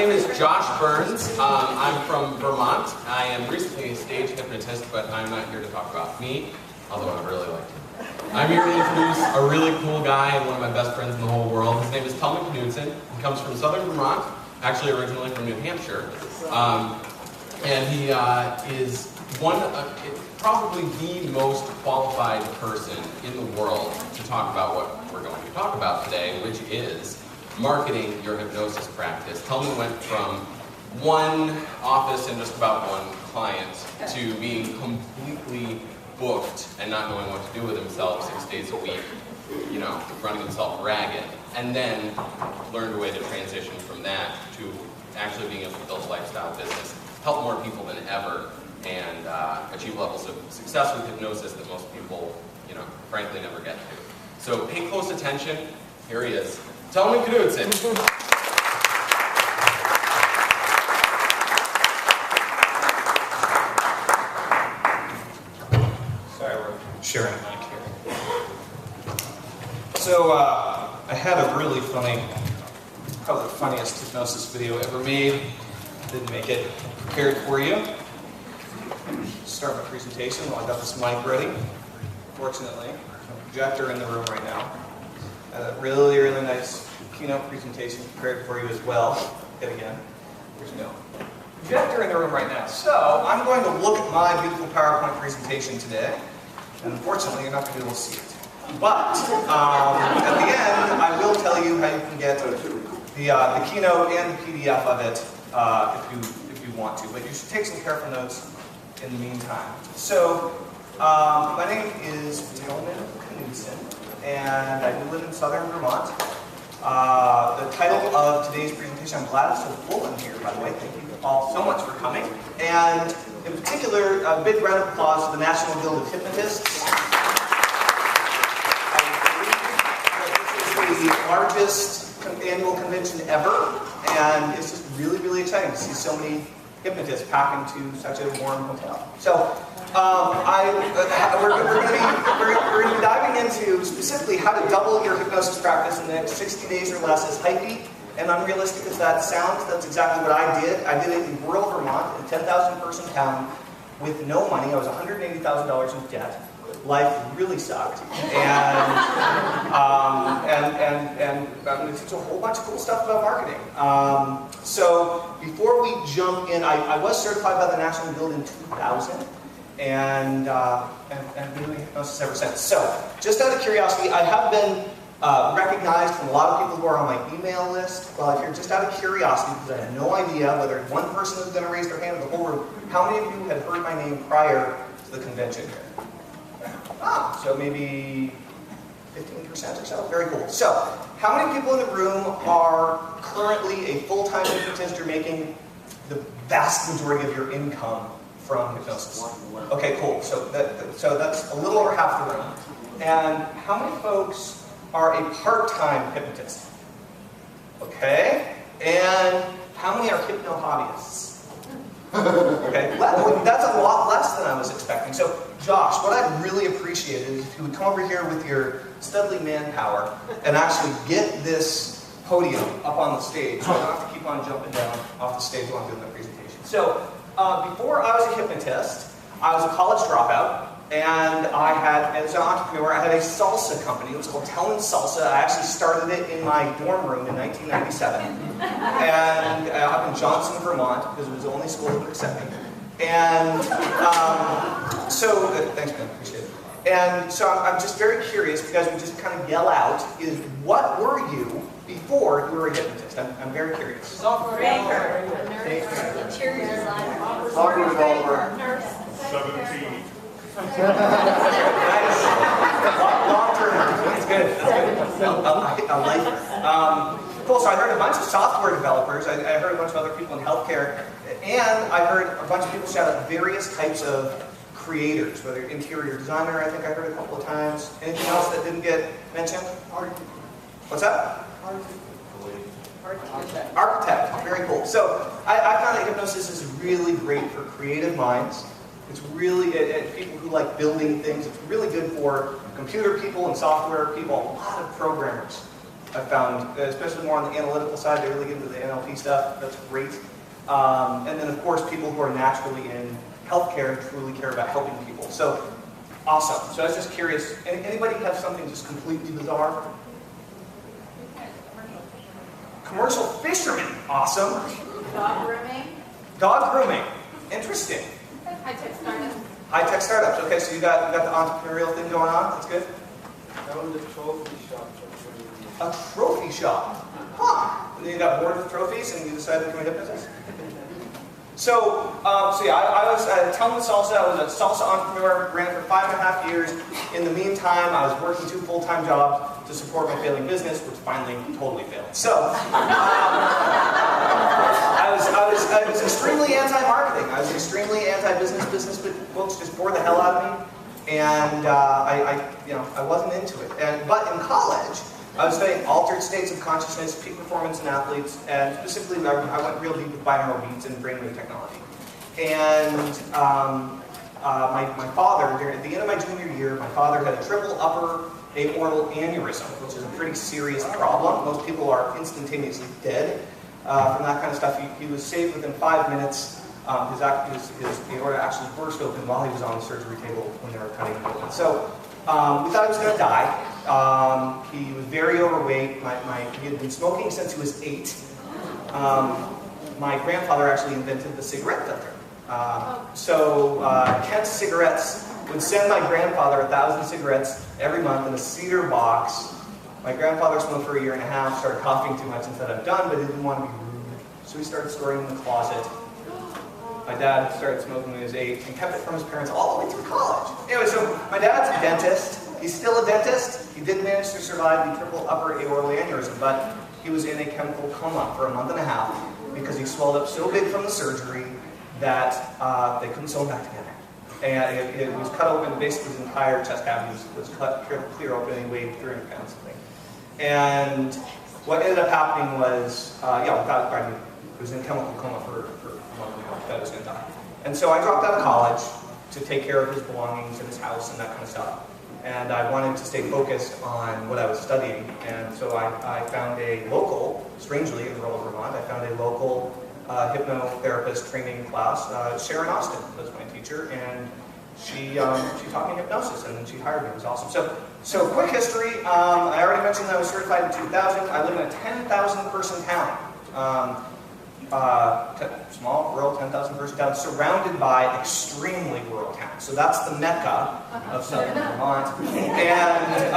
name is Josh Burns. I'm from Vermont. I am recently a stage hypnotist, but I'm not here to talk about me, although I would really like to. I'm here to introduce a really cool guy and one of my best friends in the whole world. His name is Tellman. He comes from southern Vermont, actually originally from New Hampshire. And he is probably the most qualified person in the world to talk about what we're going to talk about today, which is marketing your hypnosis practice. Tellman went from one office and just about one client to being completely booked and not knowing what to do with himself 6 days a week, running himself ragged, and then learned a way to transition from that to actually being able to build a lifestyle business, help more people than ever, and achieve levels of success with hypnosis that most people, frankly never get to. So pay close attention. Here he is. Tellman Knudson. Sorry, we're sharing a mic here. So, I had a really funny, probably the funniest hypnosis video ever made. Didn't make it prepared for you. Start my presentation while I got this mic ready. Fortunately, a projector in the room right now. A really, really nice keynote presentation prepared for you as well. Yet again, there's no projector in the room right now. So, I'm going to look at my beautiful PowerPoint presentation today. And unfortunately, you're not going to be able to see it. But, at the end, I will tell you how you can get the keynote and the PDF of it if you want to. But you should take some careful notes in the meantime. So, my name is Tellman Knudson, and I do live in southern Vermont. The title of today's presentation, I'm glad it's so full in here, by the way. Thank you all so much for coming. And in particular, a big round of applause to the National Guild of Hypnotists. I believe this is the largest annual convention ever, and it's just really, really exciting to see so many hypnotists pack into such a warm hotel. So, we're going to be diving into specifically how to double your hypnosis practice in the next 60 days or less. As hypey and unrealistic as that sounds, that's exactly what I did. I did it in rural Vermont, in a 10,000 person town, with no money. I was $180,000 in debt. Life really sucked, and it's a whole bunch of cool stuff about marketing. So before we jump in, I was certified by the National Guild in 2000, and been doing hypnosis ever since. So just out of curiosity, I have been recognized from a lot of people who are on my email list. Well, if you're just out of curiosity, because I had no idea whether one person was going to raise their hand in the whole room, how many of you had heard my name prior to the convention here? So maybe 15% or so. Very cool. So, how many people in the room are currently a full-time hypnotist? You're making the vast majority of your income from hypnosis. Okay, cool. So that's a little over half the room. And how many folks are a part-time hypnotist? Okay. And how many are hypno-hobbyists? Okay, that's a lot less than I was expecting. So, Josh, what I'd really appreciate is if you would come over here with your studly manpower and actually get this podium up on the stage. So I don't have to keep on jumping down off the stage while I'm doing my presentation. So, before I was a hypnotist, I was a college dropout, and as an entrepreneur, I had a salsa company. It was called Tellman Salsa. I actually started it in my dorm room in 1997, and up in Johnson, Vermont, because it was the only school that would accept me. And thanks, man, appreciate it. And so I'm just very curious, because we just kind of yell out, is what were you before you were a hypnotist? I'm very curious. Software developer, interior designer, software developer, nurse, 17. Nice. Long term. That's good. That's good. I like it. Cool. So I heard a bunch of software developers. I heard a bunch of other people in healthcare. And I heard a bunch of people shout out various types of creators, whether interior designer, I think I heard a couple of times. Anything else that didn't get mentioned? What's that? Architect. Very cool. So I found that hypnosis is really great for creative minds. It's really, people who like building things, it's really good for computer people and software people, a lot of programmers. I found, especially more on the analytical side, they really get into the NLP stuff. That's great. And then, of course, people who are naturally in healthcare and truly care about helping people. So, awesome. So I was just curious, anybody have something just completely bizarre? Commercial fisherman. Awesome. Dog grooming. Dog grooming. Interesting. High-tech startups. High-tech startups. Okay, so you got the entrepreneurial thing going on. That's good. I owned a trophy shop. A trophy shop. Huh. And then you got bored with trophies and you decided to become a hypnotist? So yeah, I was at Tellman Salsa. I was a salsa entrepreneur, ran it for 5.5 years. In the meantime, I was working 2 full-time jobs to support my failing business, which finally totally failed. So I was extremely anti-marketing. I was extremely anti-business, but books just bored the hell out of me, and I wasn't into it. But in college, I was studying altered states of consciousness, peak performance in athletes, and specifically I went real deep with binaural beats and brainwave technology. And my father, at the end of my junior year, my father had a triple upper aortal aneurysm, which is a pretty serious problem. Most people are instantaneously dead from that kind of stuff. He was saved within 5 minutes. His aorta actually burst open while he was on the surgery table when they were cutting him open. So we thought he was going to die. He was very overweight. He had been smoking since he was 8. My grandfather actually invented the cigarette filter. So Kent Cigarettes would send my grandfather 1,000 cigarettes every month in a cedar box. My grandfather smoked for 1.5 years, started coughing too much and said, "I'm done," but he didn't want to be rude. So he started storing them in the closet. My dad started smoking when he was 8 and kept it from his parents all the way through college. Anyway, so my dad's a dentist. He's still a dentist. He did manage to survive the triple upper aortal aneurysm, but he was in a chemical coma for 1.5 months because he swelled up so big from the surgery that they couldn't sew him back together. And it was cut open, basically his entire chest cavity was cut clear open, and he weighed 300 pounds, I think. And what ended up happening was, he was in a chemical coma for a month and a half, that he was going to die. And so I dropped out of college to take care of his belongings and his house and that kind of stuff. And I wanted to stay focused on what I was studying. And so I found a local, strangely in rural Vermont, I found a local hypnotherapist training class. Sharon Austin was my teacher, and she taught me hypnosis, and then she hired me. It was awesome. So quick history. I already mentioned that I was certified in 2000. I live in a 10,000 person town. Small, rural, 10,000 person town, surrounded by extremely rural towns. So that's the mecca of southern Vermont. And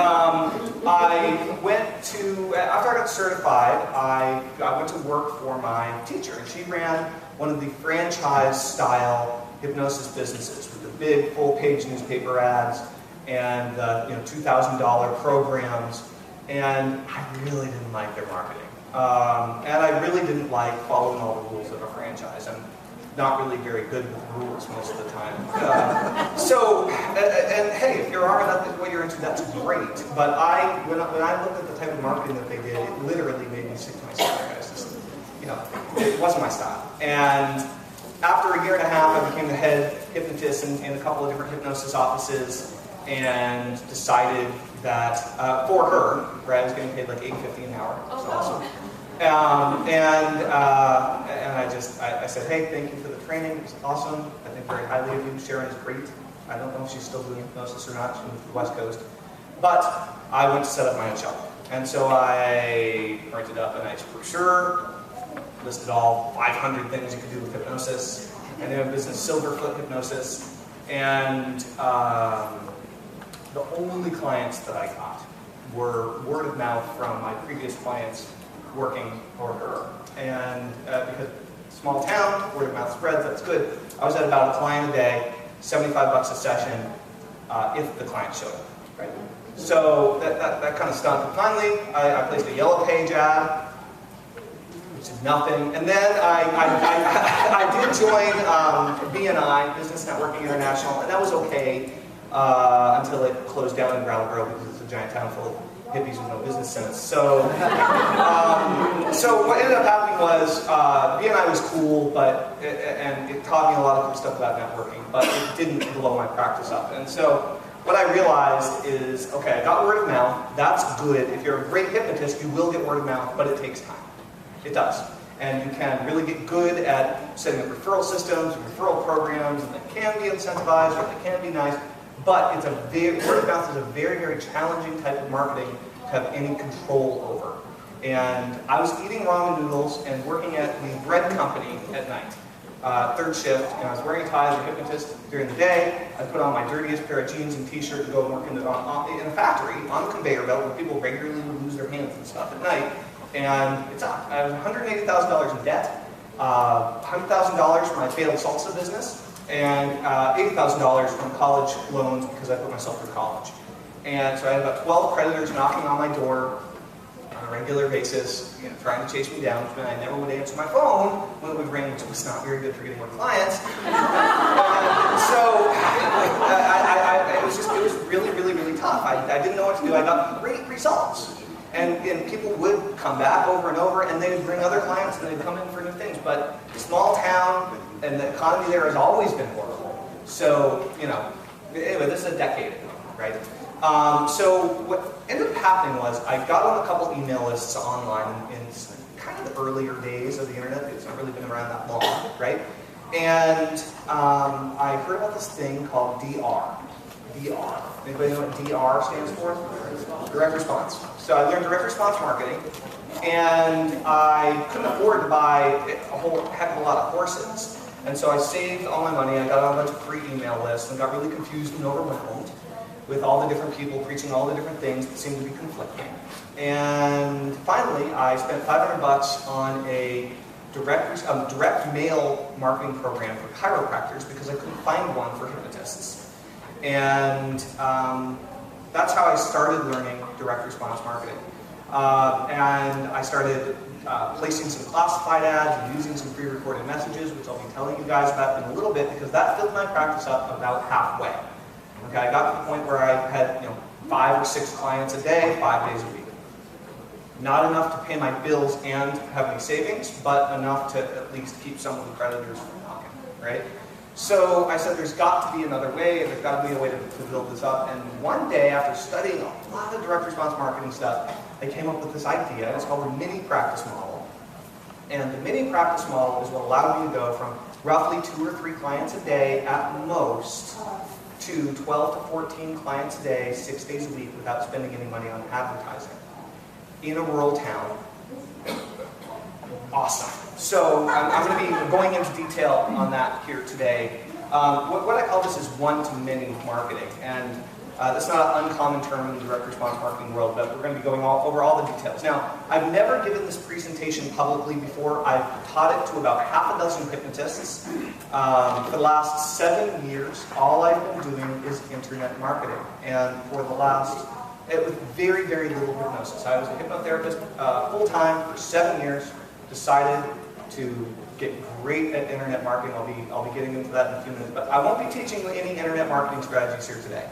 I went to, after I got certified, I went to work for my teacher. And she ran one of the franchise-style hypnosis businesses with the big full-page newspaper ads and $2,000 programs. And I really didn't like their marketing. And I really didn't like following all the rules of a franchise. I'm not really very good with rules most of the time. And hey, if you are, that's what you're into, that's great. But when I looked at the type of marketing that they did, it literally made me sick to my stomach. I was just, it wasn't my style. And after 1.5 years, I became the head hypnotist in a couple of different hypnosis offices, and decided that for her, right, I was getting paid like $8.50 an hour. It was awesome. And I said, hey, thank you for the training. It was awesome. I think very highly of you. Sharon is great. I don't know if she's still doing hypnosis or not. She moved to the West Coast. But I went to set up my own shop. And so I printed up a nice brochure, listed all 500 things you could do with hypnosis. And they have business Silverfoot Hypnosis. And the only clients that I got were word of mouth from my previous clients working for her. And because small town, word of mouth spreads, that's good. I was at about a client a day, $75 a session, if the client showed up, right? So that kind of stuff. And finally, I placed a yellow page ad, which is nothing. And then I did join BNI, Business Networking International, and that was okay. Until it closed down in Brattleboro because it's a giant town full of hippies with no business sense. So what ended up happening was BNI was cool, and it taught me a lot of cool stuff about networking, but it didn't blow my practice up. And so what I realized is, okay, I got word of mouth. That's good. If you're a great hypnotist, you will get word of mouth, but it takes time. It does. And you can really get good at setting up referral systems, referral programs, and they can be incentivized or they can be nice. But it's word of mouth is a very, very challenging type of marketing to have any control over. And I was eating ramen noodles and working at the bread company at night, third shift, and I was wearing a tie as a hypnotist during the day. I put on my dirtiest pair of jeans and t-shirt to go and work in a factory on the conveyor belt where people regularly would lose their hands and stuff at night. And it's up. I was $180,000 in debt, $100,000 from my failed salsa business, and $80,000 from college loans because I put myself through college. And so I had about 12 creditors knocking on my door on a regular basis, trying to chase me down, and I never would answer my phone when it would ring, which was not very good for getting more clients. So it was really, really, really tough. I didn't know what to do. I got great results. And people would come back over and over, and they would bring other clients, and they'd come in for new things. But small town, and the economy there has always been horrible. So, anyway, this is a decade ago, right? So what ended up happening was I got on a couple email lists online in kind of the earlier days of the internet. It's not really been around that long, right? And I heard about this thing called DR. DR. Anybody know what DR stands for? Direct response. So I learned direct response marketing, and I couldn't afford to buy a whole heck of a lot of courses. And so I saved all my money. I got on a bunch of free email lists and got really confused and overwhelmed with all the different people preaching all the different things that seemed to be conflicting. And finally, I spent $500 on a direct mail marketing program for chiropractors because I couldn't find one for hypnotists. And that's how I started learning direct response marketing. And I started placing some classified ads and using some pre-recorded messages, which I'll be telling you guys about in a little bit, because that filled my practice up about halfway. Okay, I got to the point where I had 5 or 6 clients a day, 5 days a week. Not enough to pay my bills and have any savings, but enough to at least keep some of the creditors from knocking, right? So I said there's got to be another way, there's got to be a way to build this up. And one day, after studying a lot of direct response marketing stuff, I came up with this idea. It's called a mini practice model. And the mini practice model is what allowed me to go from roughly 2 or 3 clients a day at most to 12 to 14 clients a day, 6 days a week without spending any money on advertising in a rural town. Awesome. So I'm going to be going into detail on that here today. What I call this is one-to-many marketing, and that's not an uncommon term in the direct response marketing world, but we're going to be going over all the details. Now, I've never given this presentation publicly before. I've taught it to about half a dozen hypnotists. For the last 7 years, all I've been doing is internet marketing, and for the last, with very, very little hypnosis. I was a hypnotherapist full-time for 7 years, decided to get great at internet marketing. I'll be getting into that in a few minutes, but I won't be teaching any internet marketing strategies here today.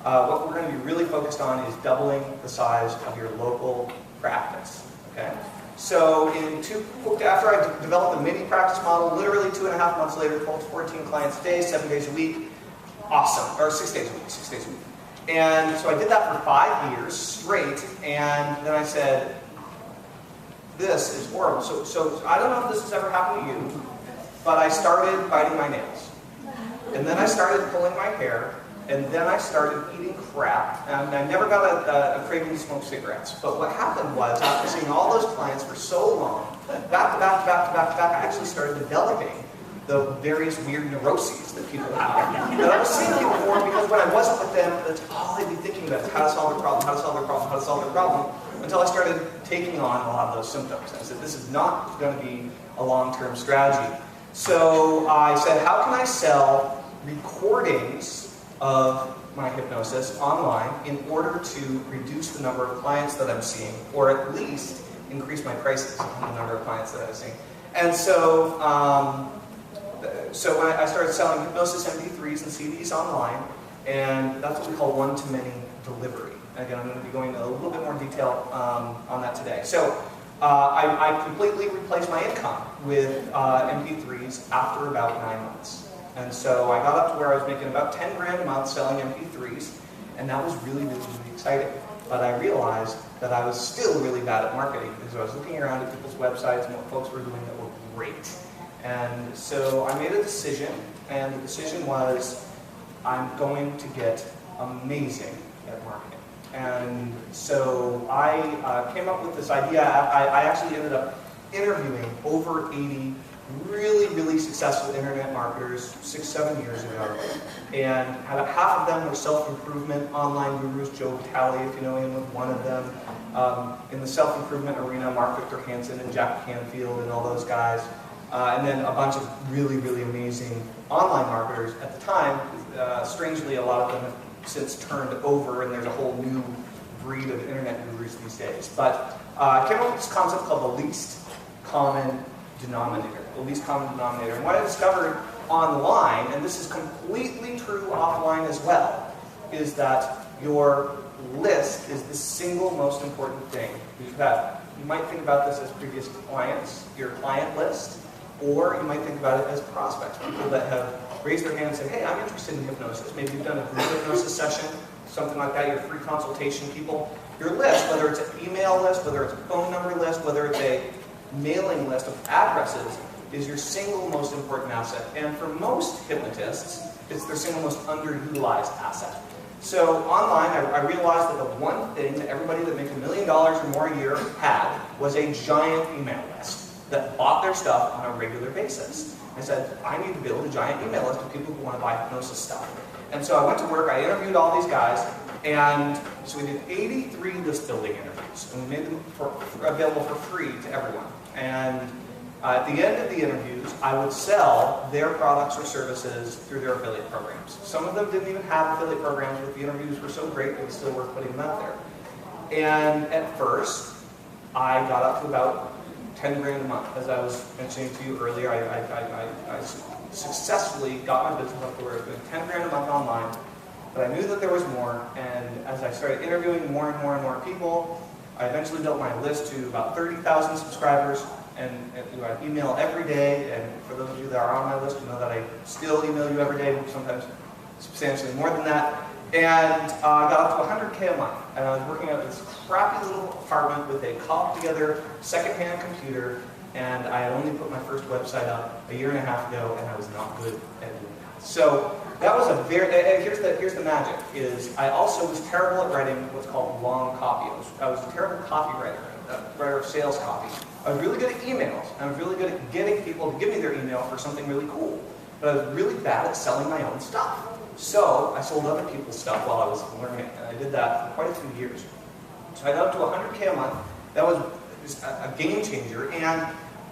What we're going to be really focused on is doubling the size of your local practice. Okay? So after I developed the mini practice model, literally 2.5 months later, 12 to 14 clients a day, 7 days a week. Awesome. Or 6 days a week. 6 days a week. And so I did that for 5 years straight, and then I said, this is horrible. So I don't know if this has ever happened to you, but I started biting my nails. And then I started pulling my hair, and then I started eating crap, and I never got a craving to smoke cigarettes. But what happened was, after seeing all those clients for so long, back to back to back to back to back, I actually started developing the various weird neuroses that people have. And I was seeing people for because when I wasn't with them, that's all I'd be thinking about is how to solve their problem, how to solve their problem, how to solve their problem, until I started taking on a lot of those symptoms. I said, this is not going to be a long-term strategy. So I said, how can I sell recordings of my hypnosis online in order to reduce the number of clients that I'm seeing, or at least increase my prices on the number of clients that I'm seeing. And so, when I started selling hypnosis MP3s and CDs online, and that's what we call one-to-many delivery. Again, I'm going to be going into a little bit more detail on that today. So I completely replaced my income with MP3s after about 9 months. And so I got up to where I was making about 10 grand a month selling MP3s. And that was really, really, really exciting. But I realized that I was still really bad at marketing because I was looking around at people's websites and what folks were doing that were great. And so I made a decision, and the decision was I'm going to get amazing at marketing. And so I came up with this idea. I actually ended up interviewing over 80 really, really successful internet marketers 6-7 years ago. And half of them were self-improvement online gurus. Joe Vitale, if you know him, was one of them. In the self-improvement arena, Mark Victor Hansen and Jack Canfield and all those guys. And then a bunch of really, really amazing online marketers at the time. Strangely, a lot of them have since turned over, and there's a whole new breed of internet gurus these days. But I came up with this concept called the least common denominator. The least common denominator. And what I discovered online, and this is completely true offline as well, is that your list is the single most important thing. You might think about this as previous clients, your client list, or you might think about it as prospects, people that have raised their hand and said, hey, I'm interested in hypnosis. Maybe you've done a group hypnosis session, something like that, your free consultation people. Your list, whether it's an email list, whether it's a phone number list, whether it's a mailing list of addresses, is your single most important asset. And for most hypnotists, it's their single most underutilized asset. So online, I realized that the one thing that everybody that makes $1 million or more a year had was a giant email list that bought their stuff on a regular basis. I said, I need to build a giant email list of people who want to buy hypnosis stuff. And so I went to work, I interviewed all these guys, and so we did 83 list building interviews, and we made them available for free to everyone. And at the end of the interviews, I would sell their products or services through their affiliate programs. Some of them didn't even have affiliate programs, but the interviews were so great it was still worth putting them out there. And at first, I got up to about 10 grand a month. As I was mentioning to you earlier, I successfully got my business up to where it was 10 grand a month online, but I knew that there was more, and as I started interviewing more and more and more people, I eventually built my list to about 30,000 subscribers, and I email every day, and for those of you that are on my list, you know that I still email you every day, sometimes substantially more than that, and I got up to 100K a month, and I was working at this crappy little apartment with a cobbed-together second-hand computer, and I had only put my first website up a year and a half ago, and I was not good at doing that. So that was a very, and here's the magic, is I also was terrible at writing what's called long copy. I was a terrible copywriter, writer of sales copy. I was really good at emails, and I was really good at getting people to give me their email for something really cool, but I was really bad at selling my own stuff. So I sold other people's stuff while I was learning it, and I did that for quite a few years. So I got up to 100K a month. That was a game changer, and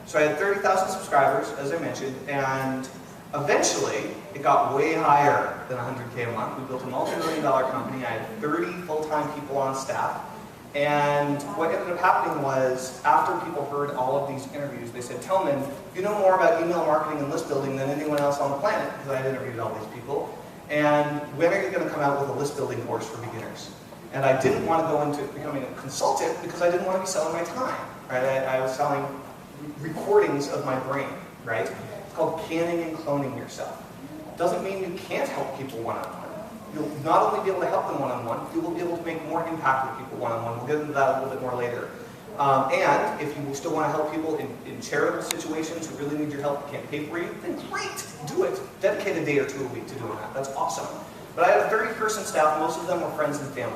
so I had 30,000 subscribers, as I mentioned, and eventually it got way higher than 100K a month. We built a multi-million-dollar company. I had 30 full-time people on staff, and what ended up happening was, after people heard all of these interviews, they said, Tellman, you know more about email marketing and list building than anyone else on the planet, because I had interviewed all these people. And when are you going to come out with a list building course for beginners? And I didn't want to go into becoming a consultant because I didn't want to be selling my time. Right? I was selling recordings of my brain. Right? It's called canning and cloning yourself. Doesn't mean you can't help people one-on-one. You'll not only be able to help them one-on-one, you will be able to make more impact with people one-on-one. We'll get into that a little bit more later. And if you still want to help people in charitable situations who really need your help, can't pay for you, then great, do it. Dedicate a day or two a week to doing that. That's awesome. But I had a 30-person staff. Most of them were friends and family.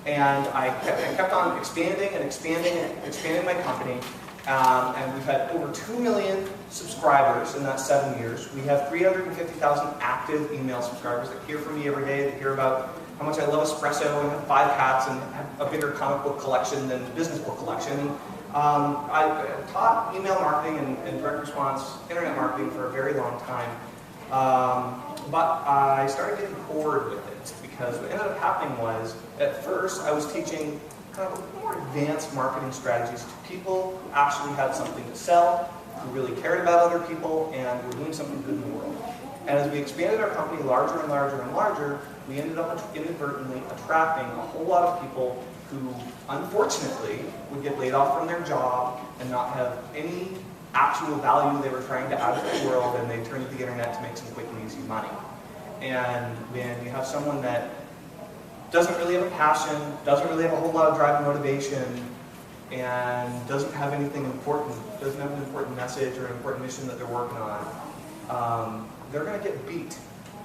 And I kept on expanding and expanding and expanding my company. And we've had over 2 million subscribers in that 7 years. We have 350,000 active email subscribers that hear from me every day, that hear about how much I love espresso and have 5 hats and have a bigger comic book collection than business book collection. And I taught email marketing and direct response internet marketing for a very long time. But I started getting bored with it because what ended up happening was, at first, I was teaching kind of more advanced marketing strategies to people who actually had something to sell, who really cared about other people, and were doing something good in the world. And as we expanded our company larger and larger and larger, we ended up inadvertently attracting a whole lot of people who, unfortunately, would get laid off from their job and not have any actual value they were trying to add to the world, and they turned to the internet to make some quick and easy money. And when you have someone that doesn't really have a passion, doesn't really have a whole lot of drive and motivation, and doesn't have anything important, doesn't have an important message or an important mission that they're working on, they're going to get beat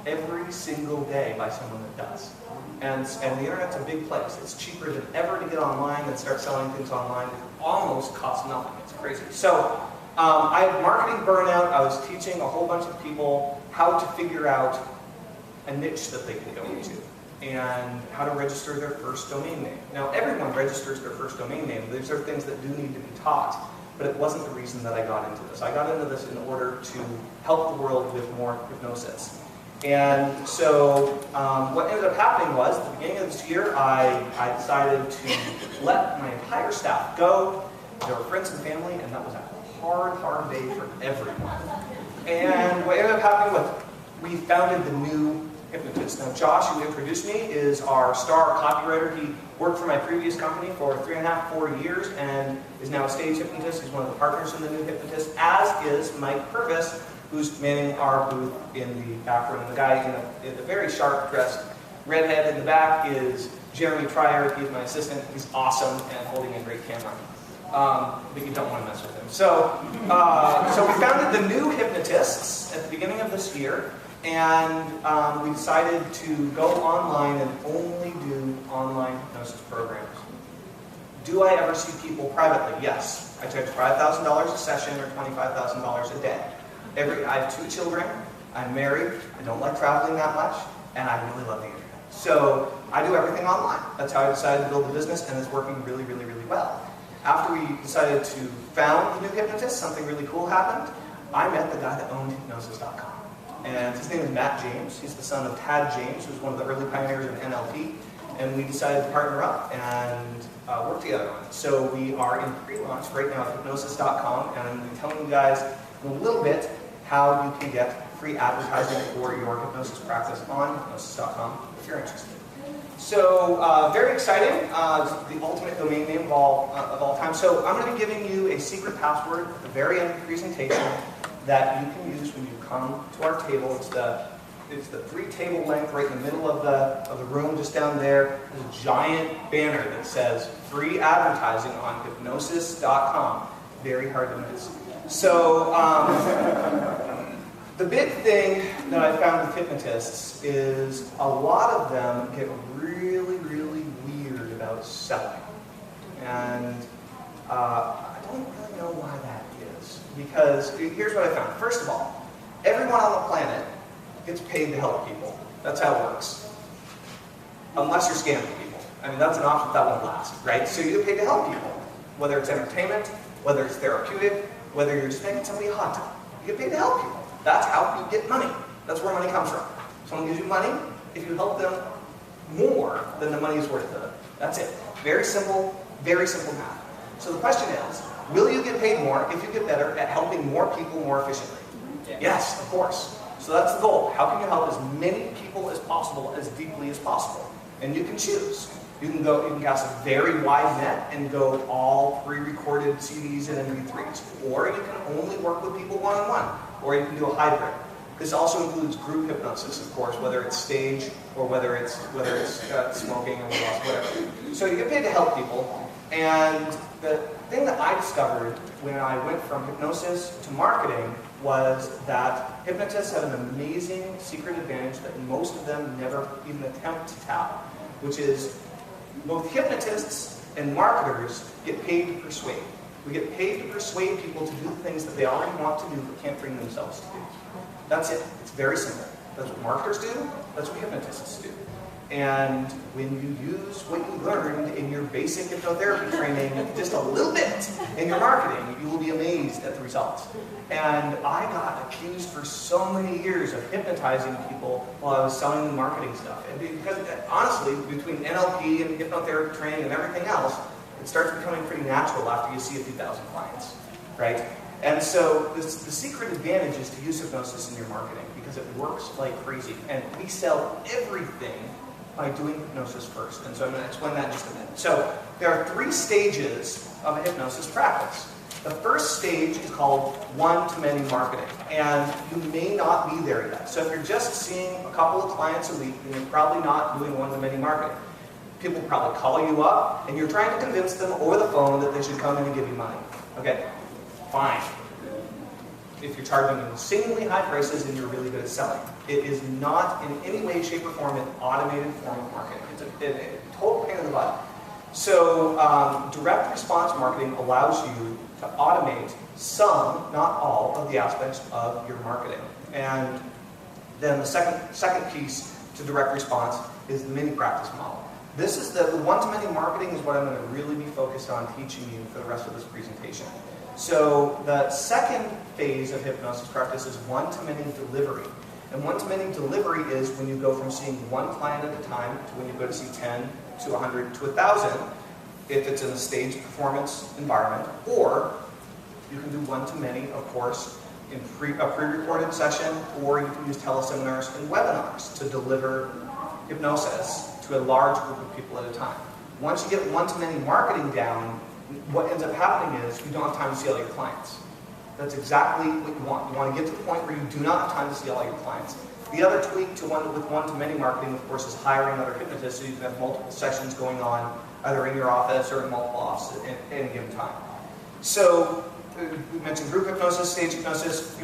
every single day by someone that does. And the internet's a big place. It's cheaper than ever to get online and start selling things online. It almost costs nothing. It's crazy. So I had marketing burnout. I was teaching a whole bunch of people how to figure out a niche that they can go into and how to register their first domain name. Now, everyone registers their first domain name. These are things that do need to be taught, but it wasn't the reason that I got into this. I got into this in order to help the world with more hypnosis. And so what ended up happening was, at the beginning of this year, I decided to let my entire staff go. They were friends and family, and that was a hard, hard day for everyone. And what ended up happening was, we founded the new Hypnotists. Now, Josh, who introduced me, is our star copywriter. He worked for my previous company for 3.5, 4 years, and is now a stage hypnotist. He's one of the partners in the new Hypnotists, as is Mike Purvis, who's manning our booth in the back room. And the guy in the very sharp-dressed redhead in the back is Jeremy Trier. He's my assistant. He's awesome and holding a great camera. But you don't want to mess with him. So we founded the new Hypnotists at the beginning of this year, and we decided to go online and only do online hypnosis programs. Do I ever see people privately? Yes. I charge $5,000 a session or $25,000 a day. I have 2 children, I'm married, I don't like traveling that much, and I really love the internet. So I do everything online. That's how I decided to build the business, and it's working really, really, really well. After we decided to found the new Hypnotist, something really cool happened. I met the guy that owned Hypnosis.com. And his name is Matt James. He's the son of Tad James, who's one of the early pioneers of NLP. And we decided to partner up and work together on it. So we are in pre-launch right now at Hypnosis.com, and I'm going to be telling you guys in a little bit how you can get free advertising for your hypnosis practice on Hypnosis.com if you're interested. So, very exciting, the ultimate domain name of all time. So I'm going to be giving you a secret password at the very end of the presentation that you can use when you come to our table. It's the 3 table length right in the middle of the room, just down there. There's a giant banner that says free advertising on Hypnosis.com. Very hard to miss. So, the big thing that I found with hypnotists is a lot of them get really, really weird about selling. And I don't really know why that is. Because here's what I found. First of all, everyone on the planet gets paid to help people. That's how it works. Unless you're scamming people. I mean, that's an option that won't last, right? So you get paid to help people. Whether it's entertainment, whether it's therapeutic, whether you're just making somebody a hot dog. You get paid to help people. That's how you get money. That's where money comes from. Someone gives you money if you help them more than the money is worth to them. That's it. Very simple math. So the question is, will you get paid more if you get better at helping more people more efficiently? Yes, of course. So that's the goal. How can you help as many people as possible, as deeply as possible? And you can choose. You can cast a very wide net and go all pre-recorded CDs and MP3s. Or you can only work with people one-on-one. Or you can do a hybrid. This also includes group hypnosis, of course, whether it's stage or whether it's smoking or whatever. So you get paid to help people. And the thing that I discovered when I went from hypnosis to marketing was that hypnotists have an amazing secret advantage that most of them never even attempt to tap, which is both hypnotists and marketers get paid to persuade. We get paid to persuade people to do things that they already want to do but can't bring themselves to do. That's it. It's very simple. That's what marketers do. That's what hypnotists do. And when you use what you learned in your basic hypnotherapy training just a little bit in your marketing, you will be amazed at the results. And I got accused for so many years of hypnotizing people while I was selling them marketing stuff. And because, honestly, between NLP and hypnotherapy training and everything else, it starts becoming pretty natural after you see a few thousand clients, right? And so the secret advantage is to use hypnosis in your marketing because it works like crazy. And we sell everything by doing hypnosis first. And so I'm going to explain that in just a minute. So there are 3 stages of a hypnosis practice. The first stage is called one-to-many marketing. And you may not be there yet. So if you're just seeing a couple of clients a week, then you're probably not doing one-to-many marketing. People probably call you up, and you're trying to convince them over the phone that they should come in and give you money. Okay, fine. If you're charging insanely high prices and you're really good at selling. It is not in any way, shape, or form an automated form of marketing. It's a total pain in the butt. So direct response marketing allows you to automate some, not all, of the aspects of your marketing. And then the second piece to direct response is the mini practice model. This is the one-to-many marketing is what I'm going to really be focused on teaching you for the rest of this presentation. So the second phase of hypnosis practice is one-to-many delivery. And one-to-many delivery is when you go from seeing one client at a time to when you go to see 10 to 100 to 1,000, if it's in a staged performance environment, or you can do one-to-many, of course, in a pre-recorded session, or you can use teleseminars and webinars to deliver hypnosis to a large group of people at a time. Once you get one-to-many marketing down, what ends up happening is you don't have time to see all your clients. That's exactly what you want. You want to get to the point where you do not have time to see all your clients. The other tweak to one-to-many marketing, of course, is hiring other hypnotists so you can have multiple sessions going on, either in your office or in multiple offices at any given time. So, we mentioned group hypnosis, stage hypnosis.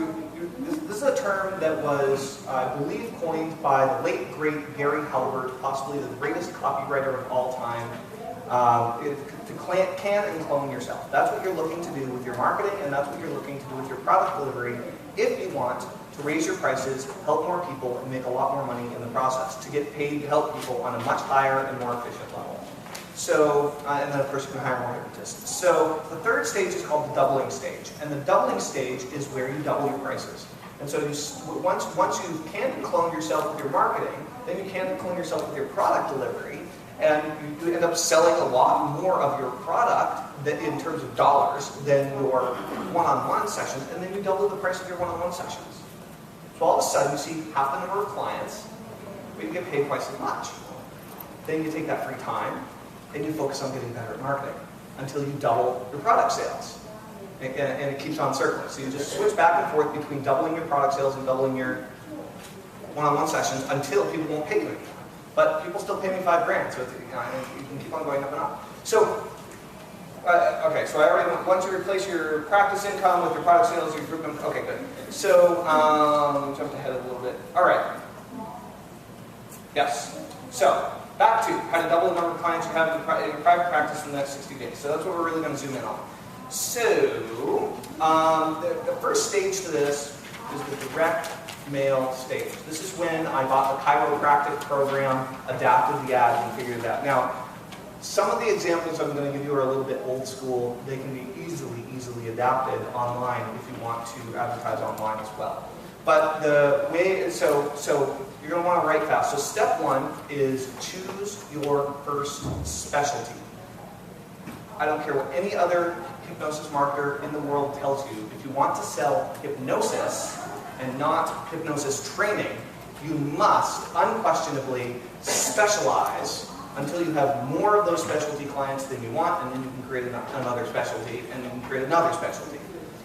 This is a term that was, I believe, coined by the late, great Gary Halbert, possibly the greatest copywriter of all time. To can and clone yourself. That's what you're looking to do with your marketing, and that's what you're looking to do with your product delivery if you want to raise your prices, help more people, and make a lot more money in the process, to get paid to help people on a much higher and more efficient level. So, and then of course you can hire more hypnotists. So the third stage is called the doubling stage, and the doubling stage is where you double your prices. And so once you can clone yourself with your marketing, then you can clone yourself with your product delivery, and you end up selling a lot more of your product in terms of dollars than your one-on-one sessions, and then you double the price of your one-on-one sessions. So all of a sudden you see half the number of clients, but you get paid twice as much. Then you take that free time, and you focus on getting better at marketing until you double your product sales. And it keeps on circling. So you just switch back and forth between doubling your product sales and doubling your one-on-one sessions until people won't pay you anymore. But people still pay me $5,000, so you can keep on going up and up. So, okay, so I already went, once you replace your practice income with your product sales, your group income, okay, good. So, jumped ahead a little bit. All right. Yes. So, back to how to double the number of clients you have in your private practice in the next 60 days. So that's what we're really going to zoom in on. So, the first stage to this is the direct mail stage. This is when I bought the chiropractic program, adapted the ads, and figured it out. Now, some of the examples I'm going to give you are a little bit old school. They can be easily adapted online if you want to advertise online as well. But the way, so you're going to want to write fast. So step one is choose your first specialty. I don't care what any other hypnosis marketer in the world tells you. If you want to sell hypnosis and not hypnosis training, you must unquestionably specialize until you have more of those specialty clients than you want, and then you can create another specialty, and then you can create another specialty.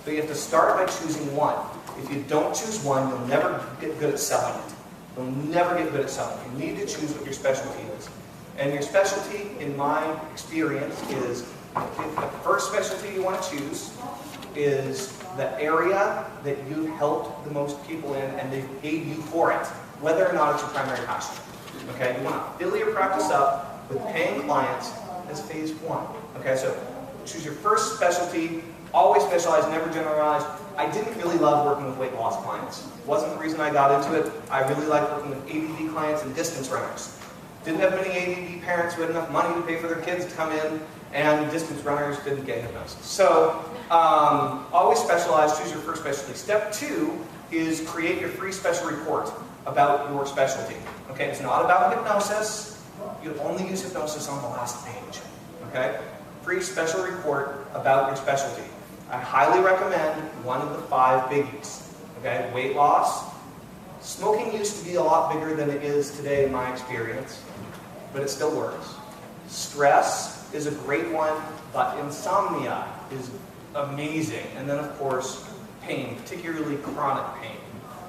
So you have to start by choosing one. If you don't choose one, you'll never get good at selling it. You'll never get good at selling it. You need to choose what your specialty is. And your specialty, in my experience, is the first specialty you want to choose is the area that you've helped the most people in and they've paid you for it, whether or not it's your primary passion. Okay, you want to fill your practice up with paying clients as phase one. Okay, so choose your first specialty, always specialize, never generalize. I didn't really love working with weight loss clients. Wasn't the reason I got into it. I really liked working with ADD clients and distance runners. Didn't have many ADD parents who had enough money to pay for their kids to come in, and distance runners didn't get hypnosis. So, always specialize, choose your first specialty. Step two is create your free special report about your specialty. Okay, it's not about hypnosis. You only use hypnosis on the last page. Okay, free special report about your specialty. I highly recommend one of the 5 biggies. Okay, weight loss. Smoking used to be a lot bigger than it is today in my experience, but it still works. Stress is a great one, but insomnia is amazing. And then, of course, pain, particularly chronic pain,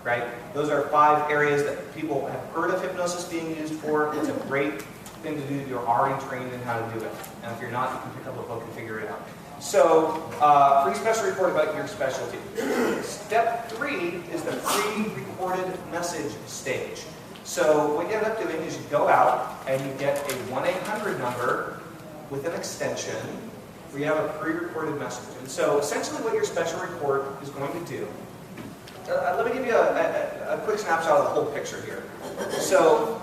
right? Those are 5 areas that people have heard of hypnosis being used for. It's a great thing to do. You're already trained in how to do it. And if you're not, you can pick up a book and figure it out. So, free special report about your specialty. Step 3 is the pre-recorded message stage. So what you end up doing is you go out and you get a 1-800 number with an extension where you have a pre-recorded message. And so essentially what your special report is going to do, let me give you a quick snapshot of the whole picture here. So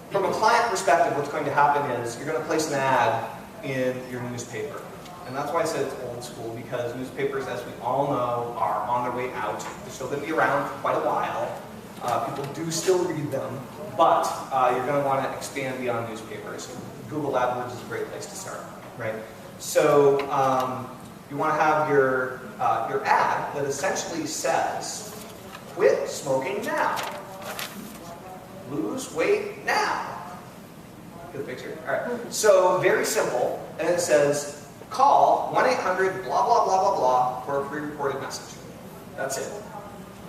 from a client perspective, what's going to happen is you're going to place an ad in your newspaper. And that's why I said it's old school, because newspapers, as we all know, are on their way out. They're still going to be around for quite a while. People do still read them, but you're going to want to expand beyond newspapers. Google AdWords is a great place to start, right? So you want to have your ad that essentially says, quit smoking now. Lose weight now. Good picture? All right. So very simple, and it says, call 1-800 blah, blah, blah, blah, blah for a pre-recorded message. That's it.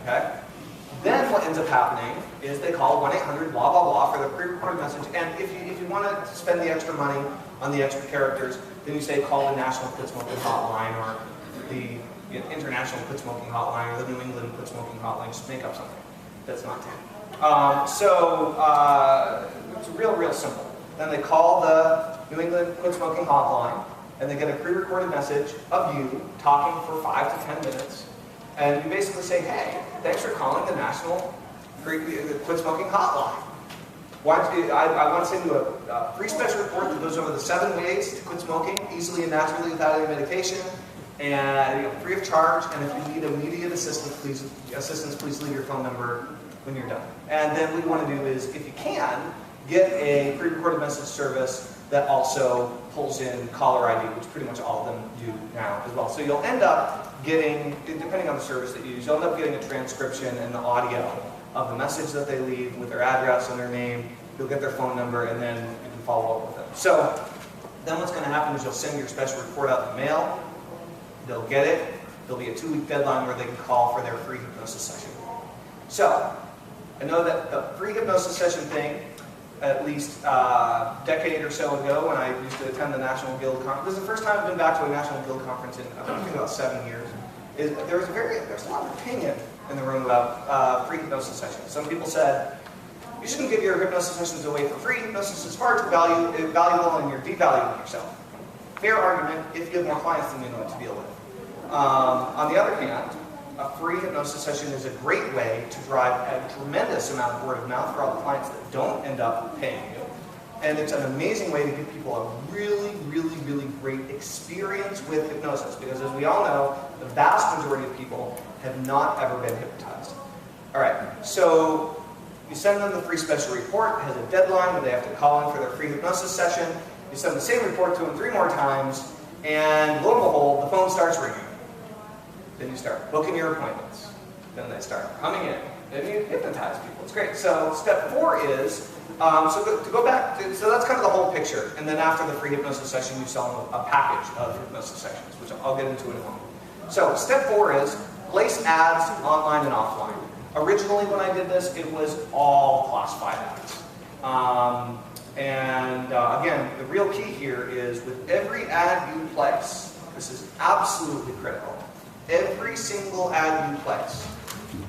Okay? Then what ends up happening is they call 1-800 blah, blah, blah for the pre-recorded message. And if you want to spend the extra money on the extra characters, then you say call the National Quit Smoking Hotline or the International Quit Smoking Hotline or the New England Quit Smoking Hotline. Just make up something that's not 10. It's real simple. Then they call the New England Quit Smoking Hotline, and they get a pre-recorded message of you talking for 5 to 10 minutes. And you basically say, hey, thanks for calling the National Quit Smoking Hotline. I want to send you a free special report that goes over the 7 ways to quit smoking easily and naturally without any medication, and free of charge. And if you need immediate assistance, please leave your phone number when you're done. And then what you want to do is, if you can, get a pre-recorded message service that also pulls in caller ID, which pretty much all of them do now as well. So you'll end up getting, depending on the service that you use, you'll end up getting a transcription and the audio of the message that they leave with their address and their name. You'll get their phone number, and then you can follow up with them. So then what's going to happen is you'll send your special report out in the mail. They'll get it. There'll be a 2-week deadline where they can call for their free hypnosis session. So I know that the free hypnosis session thing, at least a decade or so ago, when I used to attend the National Guild Conference. This is the first time I've been back to a National Guild Conference in, I think, about 7 years. There's a lot of opinion in the room about free hypnosis sessions. Some people said, you shouldn't give your hypnosis sessions away for free. Hypnosis is far too valuable and you're devaluing yourself. Fair argument if you have more clients than you know what to deal with. On the other hand, a free hypnosis session is a great way to drive a tremendous amount of word of mouth for all the clients that don't end up paying you. And it's an amazing way to give people a really great experience with hypnosis, because as we all know, the vast majority of people have not ever been hypnotized. All right, so you send them the free special report. It has a deadline where they have to call in for their free hypnosis session. You send the same report to them 3 more times, and lo and behold, the phone starts ringing. Then you start booking your appointments. Then they start coming in. Then you hypnotize people. It's great. So step 4 is, to go back, so that's kind of the whole picture. And then after the free hypnosis session, you sell them a package of hypnosis sessions, which I'll get into in a moment. So step 4 is place ads online and offline. Originally, when I did this, it was all classified ads. Again, the real key here is with every ad you place, this is absolutely critical. Every single ad you place,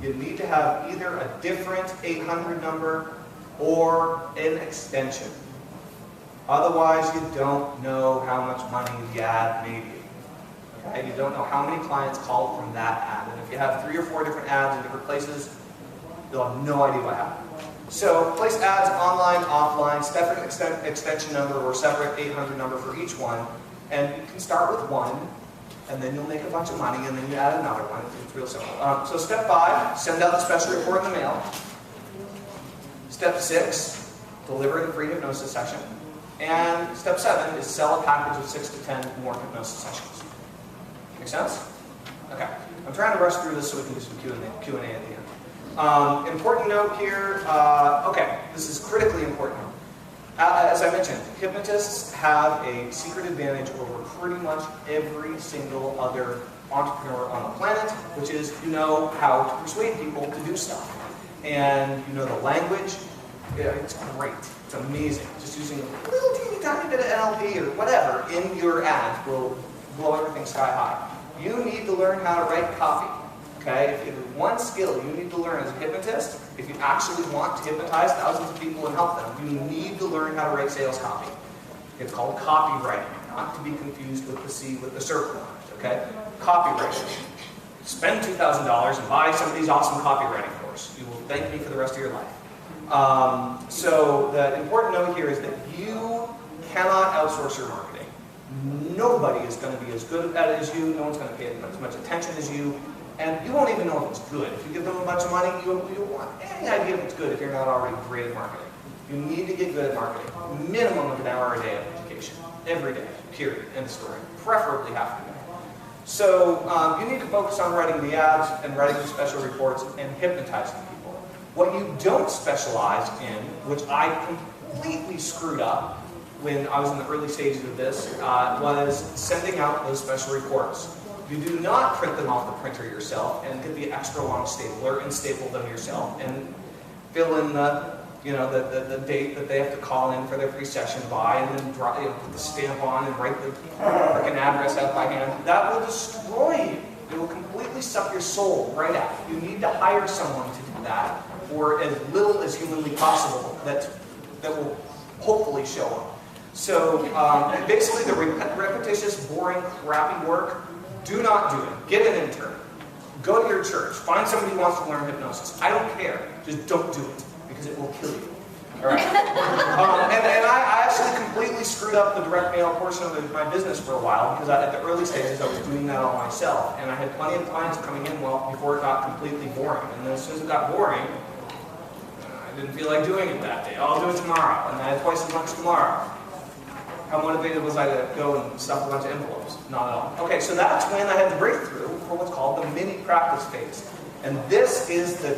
you need to have either a different 800 number or an extension. Otherwise, you don't know how much money the ad made you. Okay? You don't know how many clients called from that ad. And if you have 3 or 4 different ads in different places, you'll have no idea what happened. So place ads online, offline, separate extension number or separate 800 number for each one. And you can start with one, and then you'll make a bunch of money, and then you add another one. It's real simple. So step 5, send out the special report in the mail. Step 6, deliver the free hypnosis session. And step 7 is sell a package of 6 to 10 more hypnosis sessions. Make sense? Okay. I'm trying to rush through this so we can do some Q&A at the end. Important note here. Okay, this is critically important. As I mentioned, hypnotists have a secret advantage over pretty much every single other entrepreneur on the planet, which is you know how to persuade people to do stuff. And you know the language. It's great. It's amazing. Just using a little teeny tiny bit of NLP or whatever in your ad will blow everything sky high. You need to learn how to write copy. Okay? If there's one skill you need to learn as a hypnotist, if you actually want to hypnotize thousands of people and help them, you need to learn how to write sales copy. It's called copywriting, not to be confused with the C with the circle on it. Okay? Copywriting. Spend $2,000 and buy somebody's awesome copywriting course. You will thank me for the rest of your life. So the important note here is that you cannot outsource your marketing. Nobody is going to be as good at it as you. No one's going to pay as much attention as you. And you won't even know if it's good. If you give them a bunch of money, you won't want any idea if it's good if you're not already great at marketing. You need to get good at marketing. Minimum of an hour a day of education. Every day. Period. End of story. Preferably half a day. So you need to focus on writing the ads and writing the special reports and hypnotizing people. What you don't specialize in, which I completely screwed up when I was in the early stages of this, was sending out those special reports. You do not print them off the printer yourself and get the extra long stapler and staple them yourself and fill in the date that they have to call in for their free session by, and then put the stamp on and write the frickin' address out by hand. That will destroy you. It will completely suck your soul right out. You need to hire someone to do that for as little as humanly possible that will hopefully show up. So basically the repetitious, boring, crappy work, do not do it. Get an intern. Go to your church. Find somebody who wants to learn hypnosis. I don't care. Just don't do it, because it will kill you. All right. And I actually completely screwed up the direct mail portion of my business for a while, because at the early stages I was doing that all myself. And I had plenty of clients coming in before it got completely boring. And then as soon as it got boring, I didn't feel like doing it that day. Oh, I'll do it tomorrow. And I had twice as much tomorrow. How motivated was I to go and stuff a bunch of envelopes? Not at all. Okay, so that's when I had the breakthrough for what's called the mini practice phase. And this is the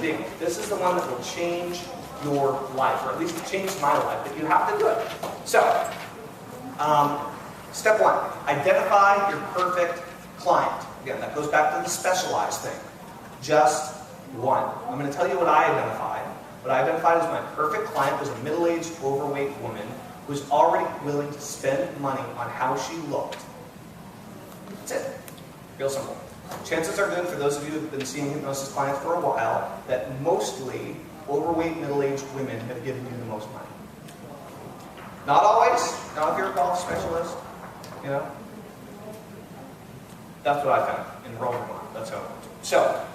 big. This is the one that will change your life, or at least it changed my life, but you have to do it. So, step one, identify your perfect client. Again, that goes back to the specialized thing. Just one. I'm going to tell you what I identified. What I identified as my perfect client was a middle-aged, overweight woman who's already willing to spend money on how she looked. That's it. Real simple. Chances are good, for those of you who have been seeing hypnosis clients for a while, that mostly overweight, middle-aged women have given you the most money. Not always. Not if you're a golf specialist. That's what I found in rural Vermont. That's how it works. So,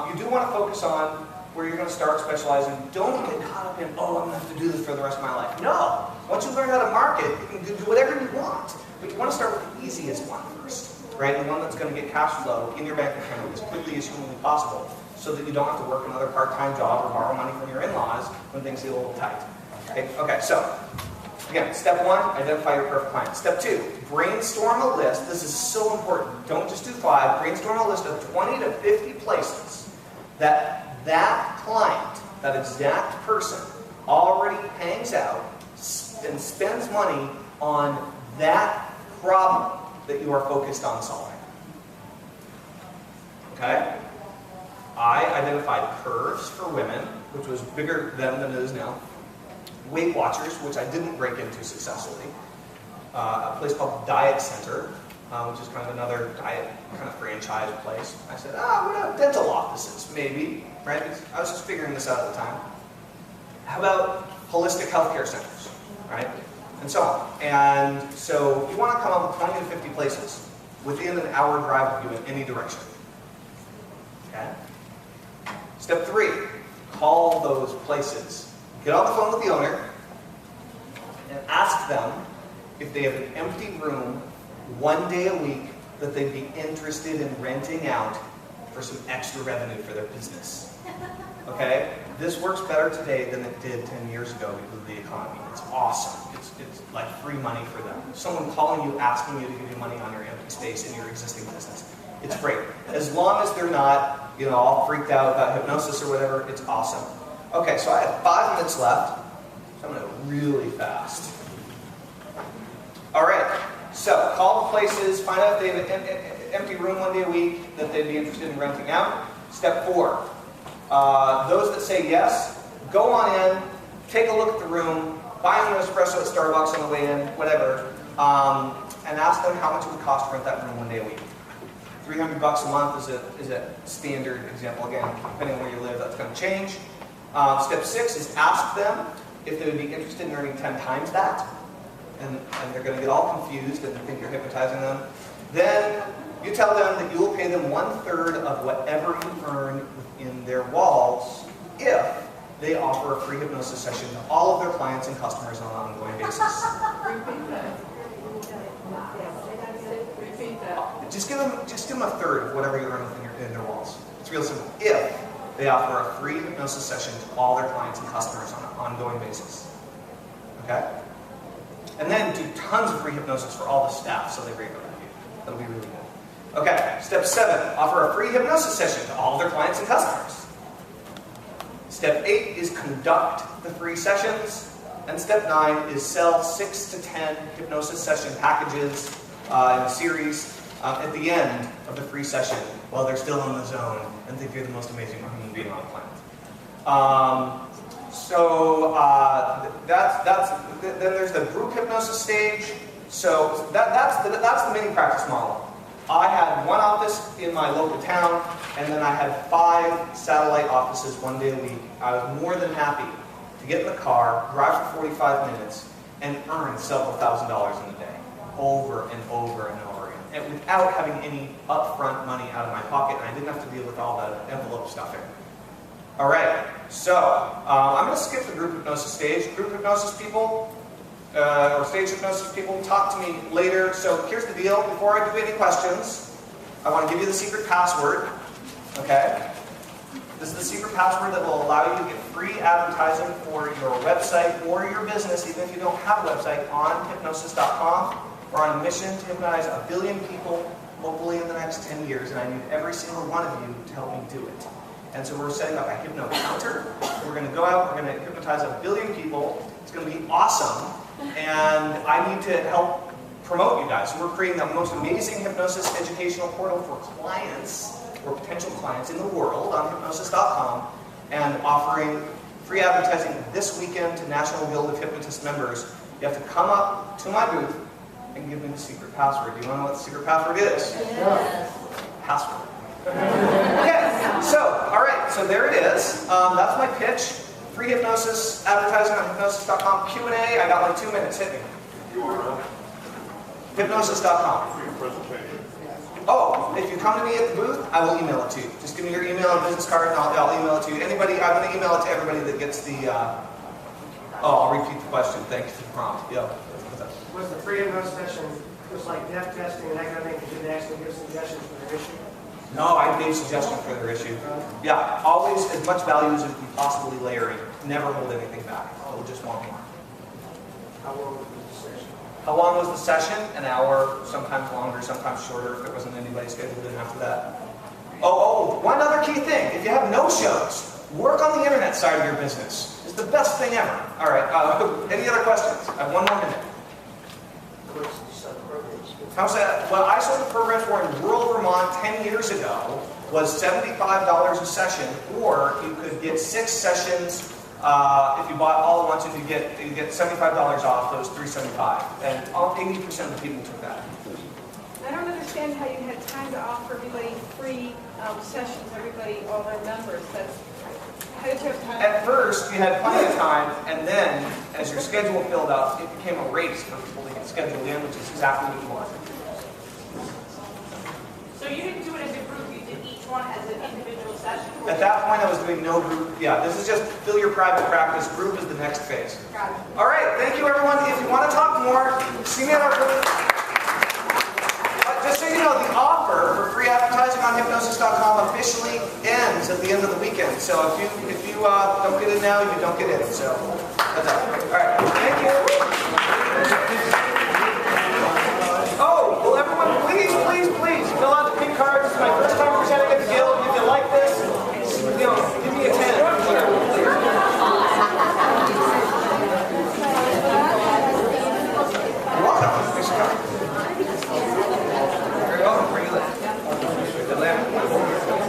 you do want to focus on where you're going to start specializing. Don't get caught up in, oh, I'm going to have to do this for the rest of my life. No. Once you learn how to market, you can do whatever you want. But you want to start with the easiest one first, right? The one that's going to get cash flow in your bank account as quickly as humanly possible, so that you don't have to work another part-time job or borrow money from your in-laws when things get a little tight. Okay, so, again, step one, identify your perfect client. Step two, brainstorm a list. This is so important. Don't just do 5. Brainstorm a list of 20 to 50 places that client, that exact person, already hangs out and spends money on that problem that you are focused on solving. Okay? I identified Curves for women, which was bigger then than it is now. Weight Watchers, which I didn't break into successfully. A place called Diet Center, which is kind of another diet kind of franchise place. I said, what about dental offices? Maybe, right? I was just figuring this out at the time. How about holistic healthcare centers, right? And so on. And so you want to come up with 20 to 50 places within an hour drive of you in any direction. Okay? Step 3, call those places. Get on the phone with the owner and ask them if they have an empty room 1 day a week that they'd be interested in renting out for some extra revenue for their business. Okay? This works better today than it did 10 years ago because of the economy. It's awesome. It's like free money for them. Someone calling you, asking you to give you money on your empty space in your existing business. It's great. As long as they're not, all freaked out about hypnosis or whatever, it's awesome. Okay, so I have 5 minutes left. So I'm going to go really fast. All right. So, call the places, find out if they have an empty room 1 day a week that they'd be interested in renting out. Step 4, those that say yes, go on in, take a look at the room, buy them an espresso at Starbucks on the way in, whatever, and ask them how much it would cost to rent that room 1 day a week. $300 a month is a standard example. Again, depending on where you live, that's going to change. Step 6 is ask them if they would be interested in earning 10 times that. And they're going to get all confused and think you're hypnotizing them. Then you tell them that you will pay them 1/3 of whatever you earn within their walls if they offer a free hypnosis session to all of their clients and customers on an ongoing basis. Repeat that. Just give them 1/3 of whatever you earn within their walls. It's real simple. If they offer a free hypnosis session to all their clients and customers on an ongoing basis. Okay? And then do tons of free hypnosis for all the staff so they rave about you. That'll be really good. Okay, step 7, offer a free hypnosis session to all of their clients and customers. Step 8 is conduct the free sessions. And step 9 is sell 6 to 10 hypnosis session packages in a series at the end of the free session while they're still in the zone and think you're the most amazing human being on the planet. Then there's the group hypnosis stage. So that's the mini practice model. I had one office in my local town, and then I had 5 satellite offices 1 day a week. I was more than happy to get in the car, drive for 45 minutes, and earn several $1,000s in a day, over and over and over again, and without having any upfront money out of my pocket, and I didn't have to deal with all that envelope stuffing. All right, so I'm going to skip the group hypnosis stage. Group hypnosis people, or stage hypnosis people, talk to me later. So here's the deal. Before I do any questions, I want to give you the secret password. Okay? This is the secret password that will allow you to get free advertising for your website or your business, even if you don't have a website, on hypnosis.com. We're on a mission to hypnotize 1 billion people, hopefully in the next 10 years, and I need every single one of you to help me do it. And so we're setting up a hypno counter. We're going to go out, we're going to hypnotize 1 billion people. It's going to be awesome. And I need to help promote you guys. So we're creating the most amazing hypnosis educational portal for clients, or potential clients in the world, on hypnosis.com, and offering free advertising this weekend to National Guild of Hypnotists members. You have to come up to my booth and give me the secret password. Do you want to know what the secret password is? Yes. Password. Okay, so, all right, so there it is. That's my pitch. Free hypnosis, advertising on hypnosis.com. Q&A, I got like 2 minutes. Hit me. Hypnosis.com. Oh, if you come to me at the booth, I will email it to you. Just give me your email and business card, and I'll email it to you. Anybody, I'm going to email it to everybody that gets the. I'll repeat the question. Thank you for the prompt. Yeah. Was the free hypnosis session just like death testing and that kind of thing? Because you didn't actually give suggestions for their issue? No, I gave suggestions for their issue. Yeah, always as much value as you can possibly layer in. Never hold anything back. We'll just want more. How long was the session? How long was the session? An hour, sometimes longer, sometimes shorter, if there wasn't anybody scheduled in after that. Oh, one other key thing. If you have no shows, work on the internet side of your business. It's the best thing ever. All right, any other questions? I have 1 more minute. How's that? Well, I sold the programs for in rural Vermont 10 years ago was $75 a session, or you could get 6 sessions if you bought all at once, and you get $75 off those $375, and 80% of the people took that. I don't understand how you had time to offer everybody free sessions, all their members. How did you have time? At first, you had plenty of time, and then, as your schedule filled up, it became a race for people to get scheduled in, which is exactly what you want. So you didn't do it as a group, you did each one as an individual session? At that point, I was doing no group. Yeah, this is just fill your private practice. Group is the next phase. Got it. All right, thank you, everyone. If you want to talk more, see me at our booth. Just so you know, the offer for free advertising on hypnosis.com officially ends at the end of the weekend. So if you don't get in now, you don't get in. So that's it. All right, thank you. Oh, will everyone please fill out the pink cards. This is my first time presenting at the Guild. If you like this, give me a 10. You're welcome. Thanks for coming. You're welcome. Where you live? Atlanta.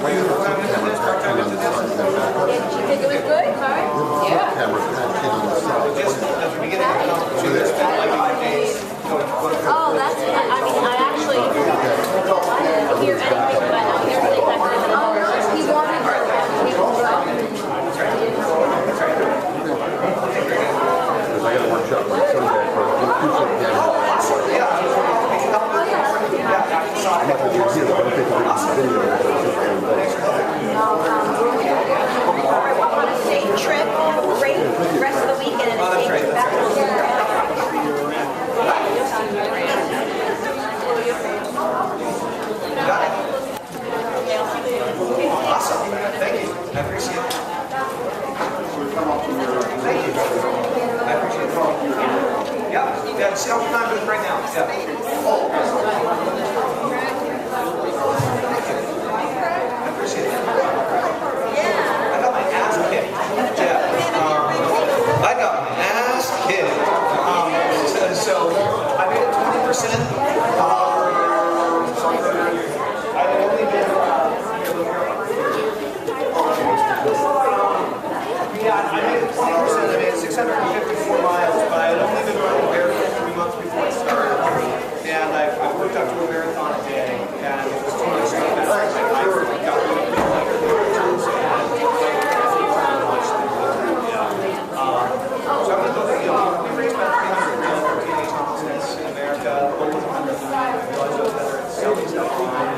Were you full-time into this, part-time into this? It was good, huh? Yeah.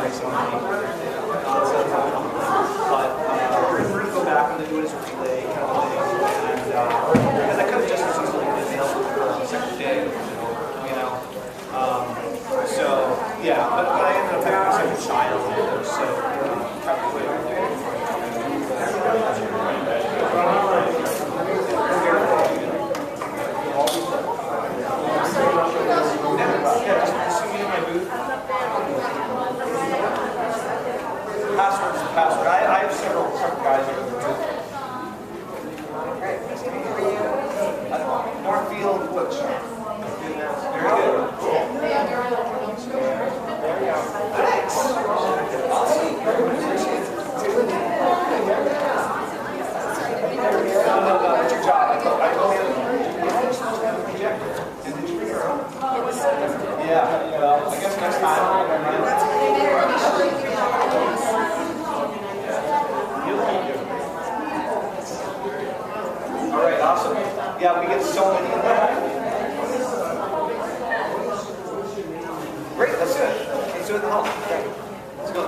make some money. But we're going to go back and do it as a relay kind of thing. And because I could have just as easily been available for the second day, you know. So, yeah, but I ended up having a second child, so probably. Password's the password. I have several guys over the booth. Northfield Wood Shop. Very good. Thanks. Awesome. No, it's your job. I told him. Did you bring your own? Yeah, well, I guess next time. All right, awesome. Yeah, we get so many in there. Great, let's do it. Let's do it in the hall. Okay. Let's go.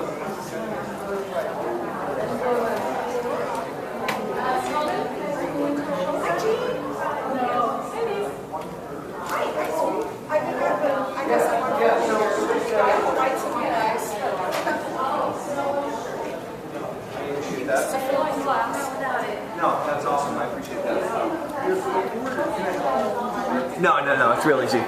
No, that's awesome. I appreciate that. No, it's real easy.